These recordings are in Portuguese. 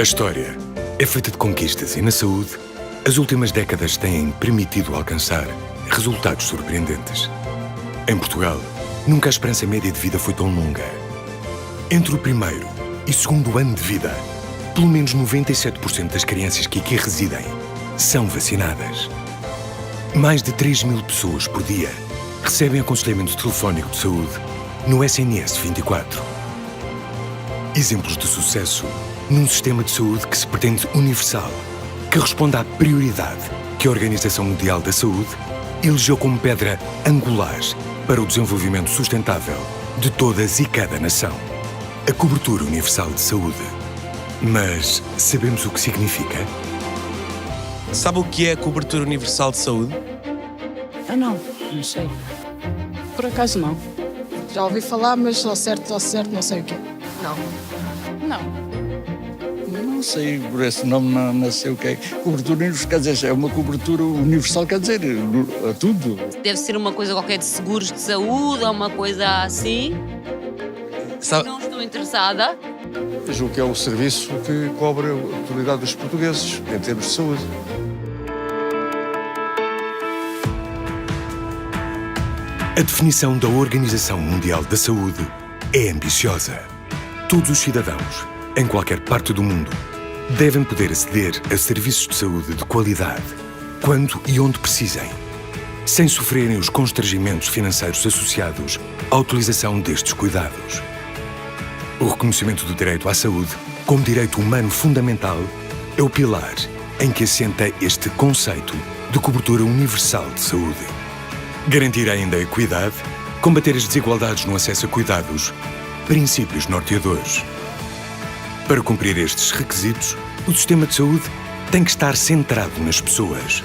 A história é feita de conquistas e, na saúde, as últimas décadas têm permitido alcançar resultados surpreendentes. Em Portugal, nunca a esperança média de vida foi tão longa. Entre o primeiro e segundo ano de vida, pelo menos 97% das crianças que aqui residem são vacinadas. Mais de 3.000 pessoas por dia recebem aconselhamento telefónico de saúde no SNS 24. Exemplos de sucesso num sistema de saúde que se pretende universal, que responde à prioridade que a Organização Mundial da Saúde elegeu como pedra angular para o desenvolvimento sustentável de todas e cada nação. A cobertura universal de saúde. Mas sabemos o que significa? Sabe o que é a cobertura universal de saúde? Não sei. Por acaso não. Já ouvi falar, mas ao certo, não sei o quê. Não. Não sei, por esse nome não sei o que é. Cobertura universal, quer dizer, é uma cobertura universal, quer dizer, a tudo. Deve ser uma coisa qualquer de seguros de saúde ou uma coisa assim. Sabe... Não estou interessada. Eu julgo que é o serviço que cobre a totalidade dos portugueses em termos de saúde. A definição da Organização Mundial da Saúde é ambiciosa. Todos os cidadãos, em qualquer parte do mundo, devem poder aceder a serviços de saúde de qualidade, quando e onde precisem, sem sofrerem os constrangimentos financeiros associados à utilização destes cuidados. O reconhecimento do direito à saúde como direito humano fundamental é o pilar em que assenta este conceito de cobertura universal de saúde. Garantir ainda a equidade, combater as desigualdades no acesso a cuidados, princípios norteadores. Para cumprir estes requisitos, o sistema de saúde tem que estar centrado nas pessoas,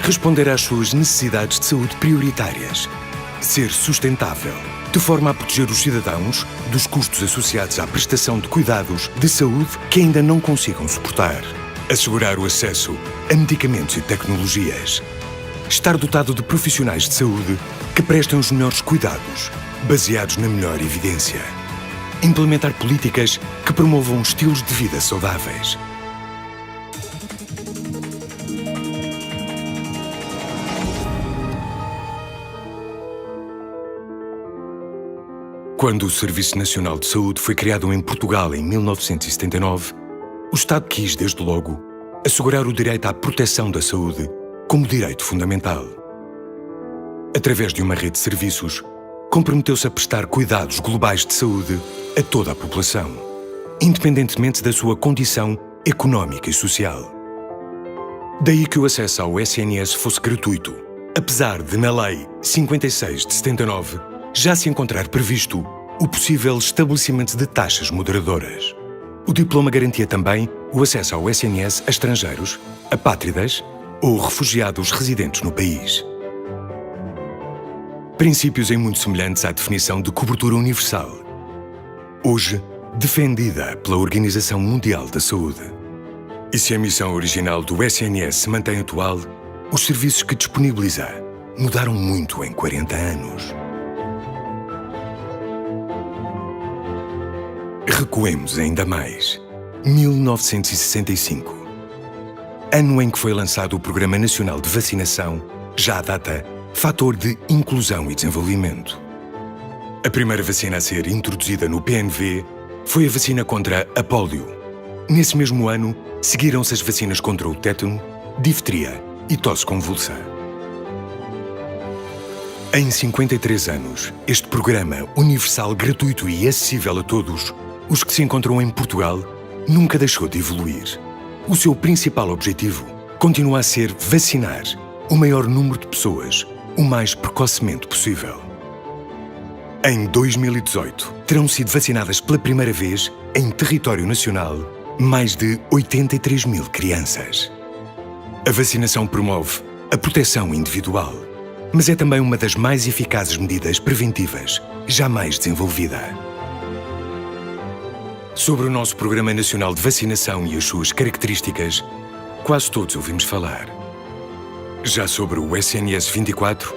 responder às suas necessidades de saúde prioritárias, ser sustentável, de forma a proteger os cidadãos dos custos associados à prestação de cuidados de saúde que ainda não consigam suportar, assegurar o acesso a medicamentos e tecnologias, estar dotado de profissionais de saúde que prestem os melhores cuidados, baseados na melhor evidência, implementar políticas que promovam estilos de vida saudáveis. Quando o Serviço Nacional de Saúde foi criado em Portugal em 1979, o Estado quis, desde logo, assegurar o direito à proteção da saúde como direito fundamental. Através de uma rede de serviços, comprometeu-se a prestar cuidados globais de saúde a toda a população, independentemente da sua condição económica e social. Daí que o acesso ao SNS fosse gratuito, apesar de, na Lei 56 de 79, já se encontrar previsto o possível estabelecimento de taxas moderadoras. O diploma garantia também o acesso ao SNS a estrangeiros, apátridas ou refugiados residentes no país. Princípios em muito semelhantes à definição de cobertura universal, hoje defendida pela Organização Mundial da Saúde. E se a missão original do SNS se mantém atual, os serviços que disponibiliza mudaram muito em 40 anos. Recuemos ainda mais. 1965. Ano em que foi lançado o Programa Nacional de Vacinação, já à data, fator de inclusão e desenvolvimento. A primeira vacina a ser introduzida no PNV foi a vacina contra a pólio. Nesse mesmo ano, seguiram-se as vacinas contra o tétano, difteria e tosse convulsa. Em 53 anos, este programa universal, gratuito e acessível a todos os que se encontram em Portugal nunca deixou de evoluir. O seu principal objetivo continua a ser vacinar o maior número de pessoas o mais precocemente possível. Em 2018, terão sido vacinadas pela primeira vez, em território nacional, mais de 83.000 crianças. A vacinação promove a proteção individual, mas é também uma das mais eficazes medidas preventivas jamais desenvolvida. Sobre o nosso Programa Nacional de Vacinação e as suas características, quase todos ouvimos falar. Já sobre o SNS 24?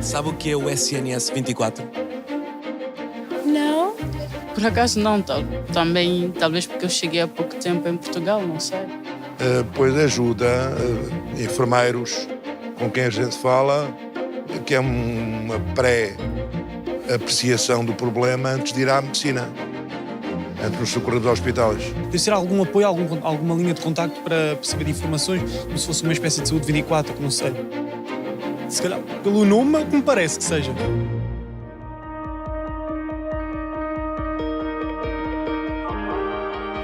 Sabe o que é o SNS 24? Não. Por acaso não, também, talvez porque eu cheguei há pouco tempo em Portugal, não sei. Pois ajuda enfermeiros com quem a gente fala, que é uma pré-apreciação do problema antes de ir à medicina, antes de nos socorrer dos hospitais. Deve ser algum apoio, alguma linha de contacto para perceber informações, como se fosse uma espécie de saúde 24, que não sei. Se calhar, pelo nome, é o que me parece que seja.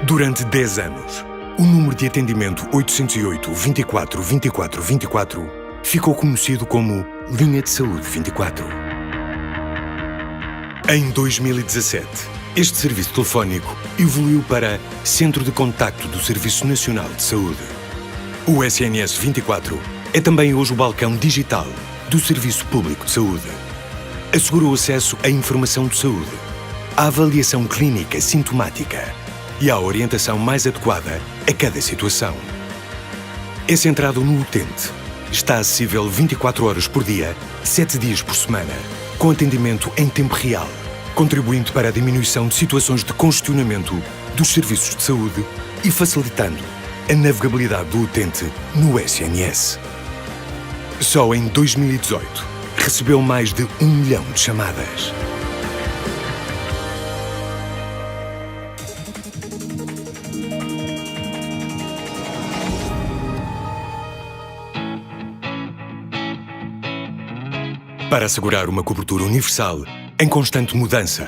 Durante 10 anos, o número de atendimento 808 24 24 24 ficou conhecido como Linha de Saúde 24. Em 2017, este serviço telefónico evoluiu para Centro de Contacto do Serviço Nacional de Saúde. O SNS 24 é também hoje o balcão digital do Serviço Público de Saúde. Assegura o acesso à informação de saúde, à avaliação clínica sintomática e à orientação mais adequada a cada situação. É centrado no utente. Está acessível 24 horas por dia, 7 dias por semana, com atendimento em tempo real, contribuindo para a diminuição de situações de congestionamento dos serviços de saúde e facilitando a navegabilidade do utente no SNS. Só em 2018, recebeu mais de 1 milhão de chamadas. Para assegurar uma cobertura universal em constante mudança,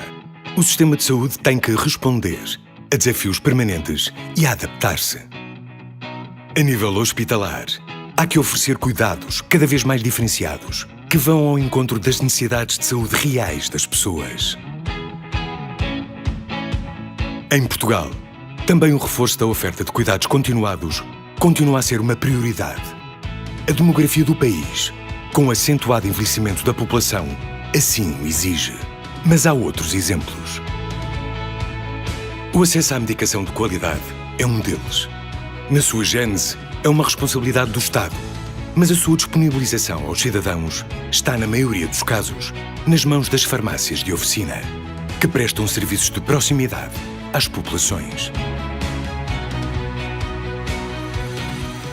o sistema de saúde tem que responder a desafios permanentes e a adaptar-se. A nível hospitalar, há que oferecer cuidados cada vez mais diferenciados que vão ao encontro das necessidades de saúde reais das pessoas. Em Portugal, também o reforço da oferta de cuidados continuados continua a ser uma prioridade. A demografia do país, com o acentuado envelhecimento da população, assim o exige. Mas há outros exemplos. O acesso à medicação de qualidade é um deles. Na sua gênese, é uma responsabilidade do Estado, mas a sua disponibilização aos cidadãos está, na maioria dos casos, nas mãos das farmácias de oficina, que prestam serviços de proximidade às populações.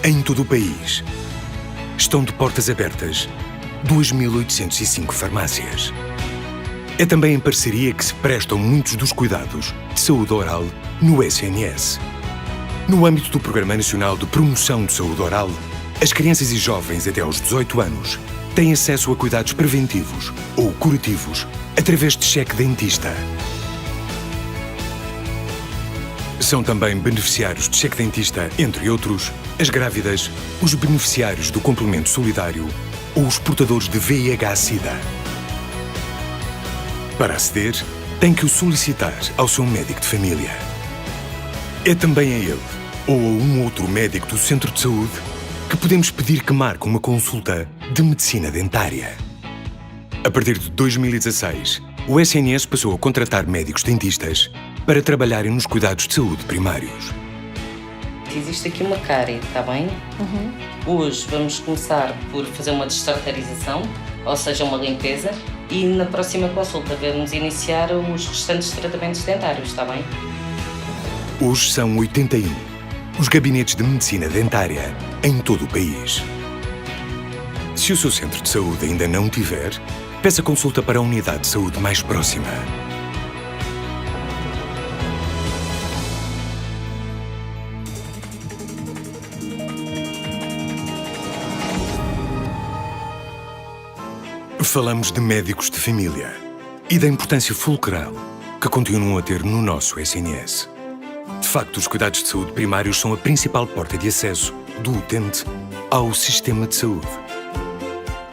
Em todo o país, estão de portas abertas 2.805 farmácias. É também em parceria que se prestam muitos dos cuidados de saúde oral no SNS. No âmbito do Programa Nacional de Promoção de Saúde Oral, as crianças e jovens até aos 18 anos têm acesso a cuidados preventivos ou curativos através de cheque dentista. São também beneficiários de cheque dentista, entre outros, as grávidas, os beneficiários do complemento solidário ou os portadores de VIH-Sida. Para aceder, tem que o solicitar ao seu médico de família. É também a ele ou a um outro médico do centro de saúde que podemos pedir que marque uma consulta de medicina dentária. A partir de 2016, o SNS passou a contratar médicos dentistas para trabalharem nos cuidados de saúde primários. Existe aqui uma cárie, está bem? Hoje vamos começar por fazer uma destartarização, ou seja, uma limpeza, e na próxima consulta vamos iniciar os restantes tratamentos dentários, está bem? Hoje são 81 os gabinetes de medicina dentária em todo o país. Se o seu centro de saúde ainda não tiver, peça consulta para a unidade de saúde mais próxima. Falamos de médicos de família e da importância fulcral que continuam a ter no nosso SNS. De facto, os cuidados de saúde primários são a principal porta de acesso do utente ao sistema de saúde.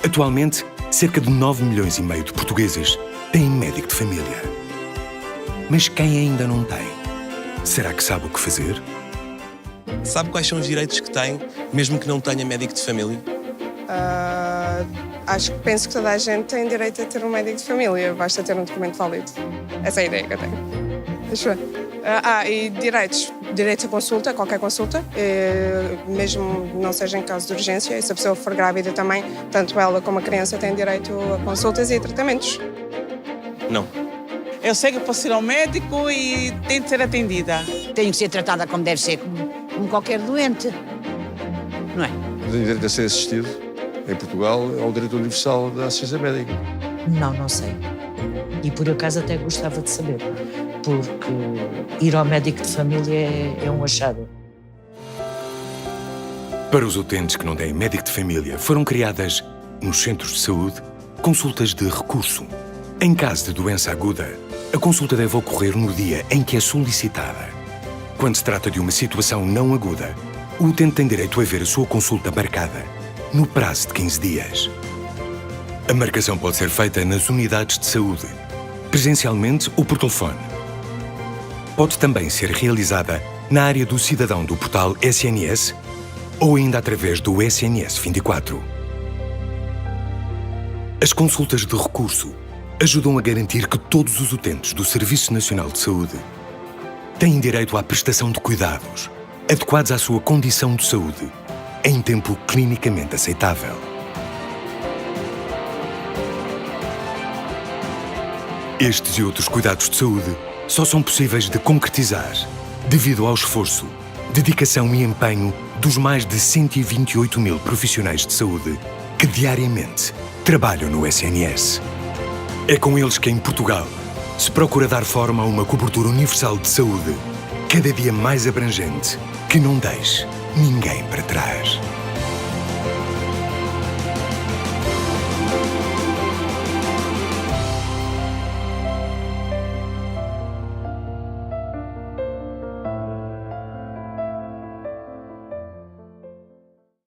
Atualmente, cerca de 9 milhões e meio de portugueses têm médico de família. Mas quem ainda não tem? Será que sabe o que fazer? Sabe quais são os direitos que tem, mesmo que não tenha médico de família? Penso que toda a gente tem direito a ter um médico de família, basta ter um documento válido. Essa é a ideia que eu tenho. Deixa eu ver. E direitos a consulta, qualquer consulta, mesmo não seja em caso de urgência, e se a pessoa for grávida também, tanto ela como a criança têm direito a consultas e tratamentos. Não. Eu sei que posso ir ao médico e tenho de ser atendida. Tenho que ser tratada como deve ser, como qualquer doente. Não é? Tem direito a ser assistido. Em Portugal é o direito universal da assistência médica. Não sei. E por acaso até gostava de saber, porque ir ao médico de família é um achado. Para os utentes que não têm médico de família, foram criadas, nos centros de saúde, consultas de recurso. Em caso de doença aguda, a consulta deve ocorrer no dia em que é solicitada. Quando se trata de uma situação não aguda, o utente tem direito a ver a sua consulta marcada, no prazo de 15 dias. A marcação pode ser feita nas unidades de saúde, presencialmente ou por telefone. Pode também ser realizada na área do cidadão do portal SNS ou ainda através do SNS 24. As consultas de recurso ajudam a garantir que todos os utentes do Serviço Nacional de Saúde têm direito à prestação de cuidados adequados à sua condição de saúde em tempo clinicamente aceitável. Estes e outros cuidados de saúde só são possíveis de concretizar devido ao esforço, dedicação e empenho dos mais de 128 mil profissionais de saúde que diariamente trabalham no SNS. É com eles que em Portugal se procura dar forma a uma cobertura universal de saúde cada dia mais abrangente que não deixe ninguém para trás.